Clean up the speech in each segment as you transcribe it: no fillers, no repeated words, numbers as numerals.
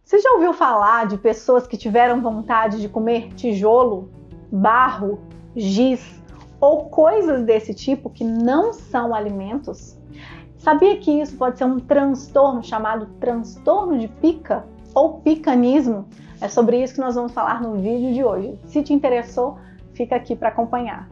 Você já ouviu falar de pessoas que tiveram vontade de comer tijolo, barro, giz ou coisas desse tipo que não são alimentos? Sabia que isso pode ser um transtorno chamado transtorno de pica ou picanismo? É sobre isso que nós vamos falar no vídeo de hoje. Se te interessou, fica aqui para acompanhar.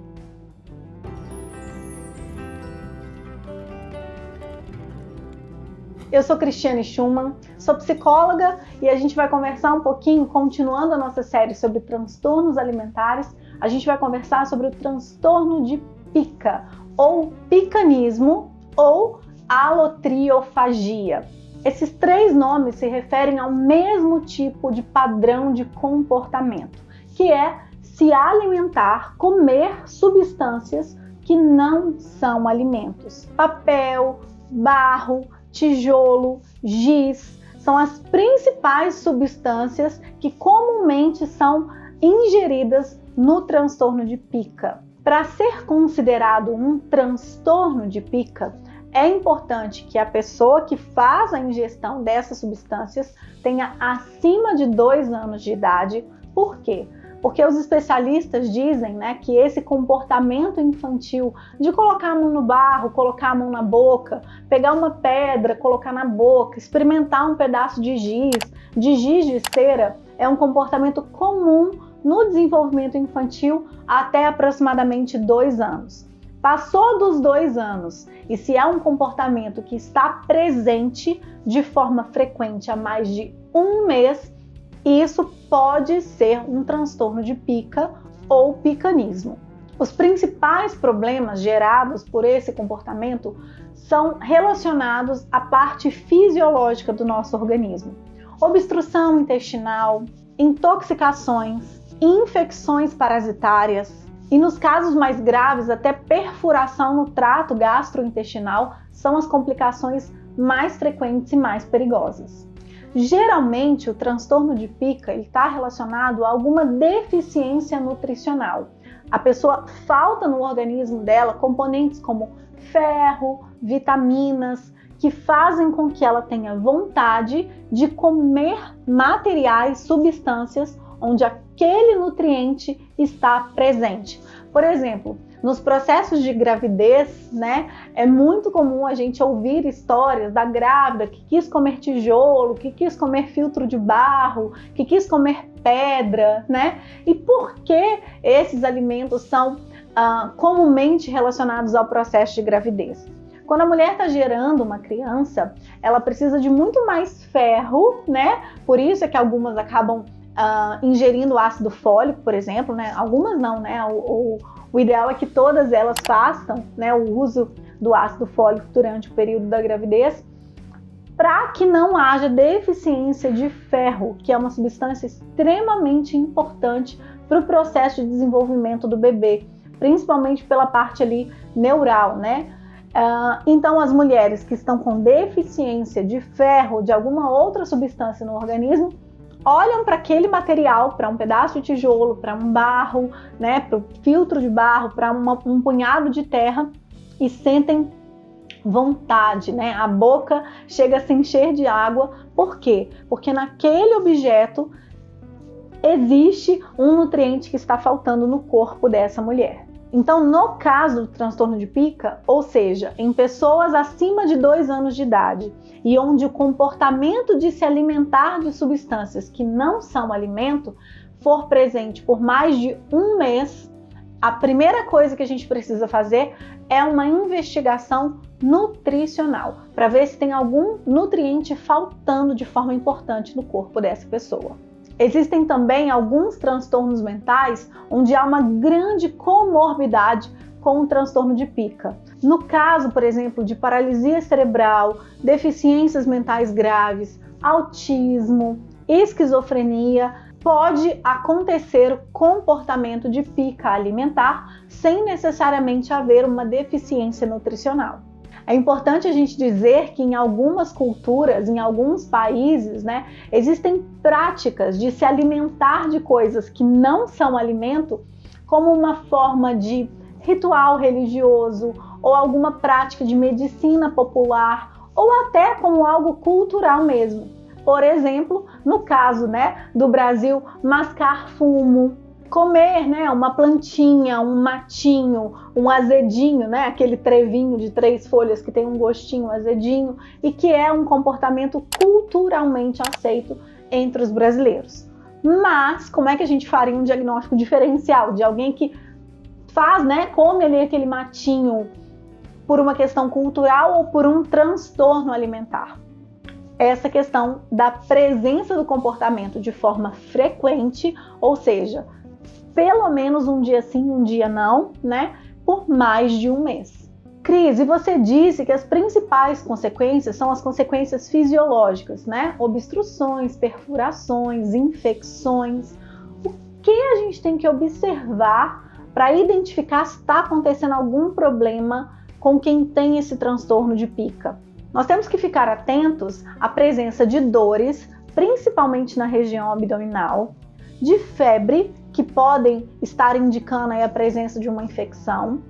Eu sou Cristiane Schumann, sou psicóloga e a gente vai conversar um pouquinho, continuando a nossa série sobre transtornos alimentares, a gente vai conversar sobre o transtorno de pica, ou picanismo, ou alotriofagia. Esses três nomes se referem ao mesmo tipo de padrão de comportamento, que é se alimentar, comer substâncias que não são alimentos. Papel, barro, tijolo, giz, são as principais substâncias que comumente são ingeridas no transtorno de pica. Para ser considerado um transtorno de pica, é importante que a pessoa que faz a ingestão dessas substâncias tenha acima de 2 anos de idade. Por quê? Porque os especialistas dizem, que esse comportamento infantil de colocar a mão no barro, colocar a mão na boca, pegar uma pedra, colocar na boca, experimentar um pedaço de giz de cera, é um comportamento comum no desenvolvimento infantil até aproximadamente 2 anos. Passou dos 2 anos e se é um comportamento que está presente de forma frequente há mais de 1 mês, isso pode ser um transtorno de pica ou picanismo. Os principais problemas gerados por esse comportamento são relacionados à parte fisiológica do nosso organismo. Obstrução intestinal, intoxicações, infecções parasitárias e, nos casos mais graves, até perfuração no trato gastrointestinal são as complicações mais frequentes e mais perigosas. Geralmente, o transtorno de pica está relacionado a alguma deficiência nutricional. A pessoa falta no organismo dela componentes como ferro, vitaminas, que fazem com que ela tenha vontade de comer materiais, substâncias onde aquele nutriente está presente. Por exemplo, nos processos de gravidez, é muito comum a gente ouvir histórias da grávida que quis comer tijolo, que quis comer filtro de barro, que quis comer pedra, E por que esses alimentos são comumente relacionados ao processo de gravidez? Quando a mulher está gerando uma criança, ela precisa de muito mais ferro, Por isso é que algumas acabam ingerindo ácido fólico, por exemplo, Algumas não, O ideal é que todas elas façam o uso do ácido fólico durante o período da gravidez, para que não haja deficiência de ferro, que é uma substância extremamente importante para o processo de desenvolvimento do bebê, principalmente pela parte ali neural, Então, as mulheres que estão com deficiência de ferro, de alguma outra substância no organismo, olham para aquele material, para um pedaço de tijolo, para um barro, para o filtro de barro, para um punhado de terra e sentem vontade, A boca chega a se encher de água. Por quê? Porque naquele objeto existe um nutriente que está faltando no corpo dessa mulher. Então, no caso do transtorno de pica, ou seja, em pessoas acima de 2 anos de idade e onde o comportamento de se alimentar de substâncias que não são alimento for presente por mais de 1 mês, a primeira coisa que a gente precisa fazer é uma investigação nutricional para ver se tem algum nutriente faltando de forma importante no corpo dessa pessoa. Existem também alguns transtornos mentais onde há uma grande comorbidade com o transtorno de pica. No caso, por exemplo, de paralisia cerebral, deficiências mentais graves, autismo, esquizofrenia, pode acontecer o comportamento de pica alimentar sem necessariamente haver uma deficiência nutricional. É importante a gente dizer que em algumas culturas, em alguns países, existem práticas de se alimentar de coisas que não são alimento como uma forma de ritual religioso ou alguma prática de medicina popular ou até como algo cultural mesmo. Por exemplo, no caso, do Brasil, mascar fumo, comer, uma plantinha, um matinho, um azedinho, aquele trevinho de 3 folhas que tem um gostinho azedinho e que é um comportamento culturalmente aceito entre os brasileiros. Mas como é que a gente faria um diagnóstico diferencial de alguém que faz, come ali aquele matinho por uma questão cultural ou por um transtorno alimentar? Essa questão da presença do comportamento de forma frequente, ou seja, pelo menos um dia sim, um dia não, por mais de um mês. Cris, e você disse que as principais consequências são as consequências fisiológicas, Obstruções, perfurações, infecções. O que a gente tem que observar para identificar se está acontecendo algum problema com quem tem esse transtorno de pica? Nós temos que ficar atentos à presença de dores, principalmente na região abdominal, de febre, que podem estar indicando aí a presença de uma infecção,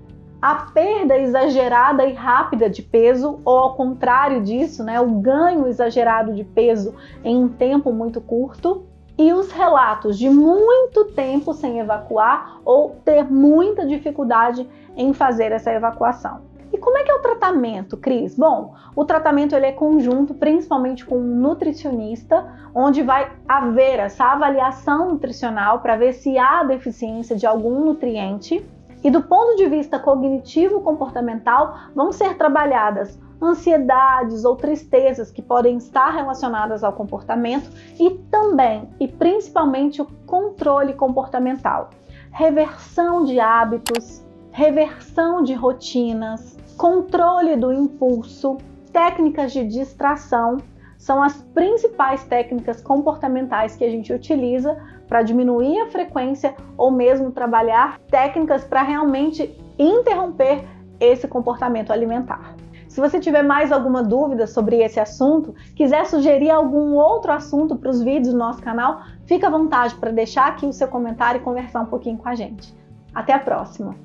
a perda exagerada e rápida de peso, ou ao contrário disso, o ganho exagerado de peso em um tempo muito curto, e os relatos de muito tempo sem evacuar ou ter muita dificuldade em fazer essa evacuação. E como é que é o tratamento, Cris? Bom, o tratamento ele é conjunto, principalmente com um nutricionista, onde vai haver essa avaliação nutricional para ver se há deficiência de algum nutriente. E do ponto de vista cognitivo-comportamental, vão ser trabalhadas ansiedades ou tristezas que podem estar relacionadas ao comportamento e também, e principalmente, o controle comportamental. Reversão de hábitos, reversão de rotinas, controle do impulso, técnicas de distração são as principais técnicas comportamentais que a gente utiliza para diminuir a frequência ou mesmo trabalhar técnicas para realmente interromper esse comportamento alimentar. Se você tiver mais alguma dúvida sobre esse assunto, quiser sugerir algum outro assunto para os vídeos do nosso canal, fica à vontade para deixar aqui o seu comentário e conversar um pouquinho com a gente. Até a próxima!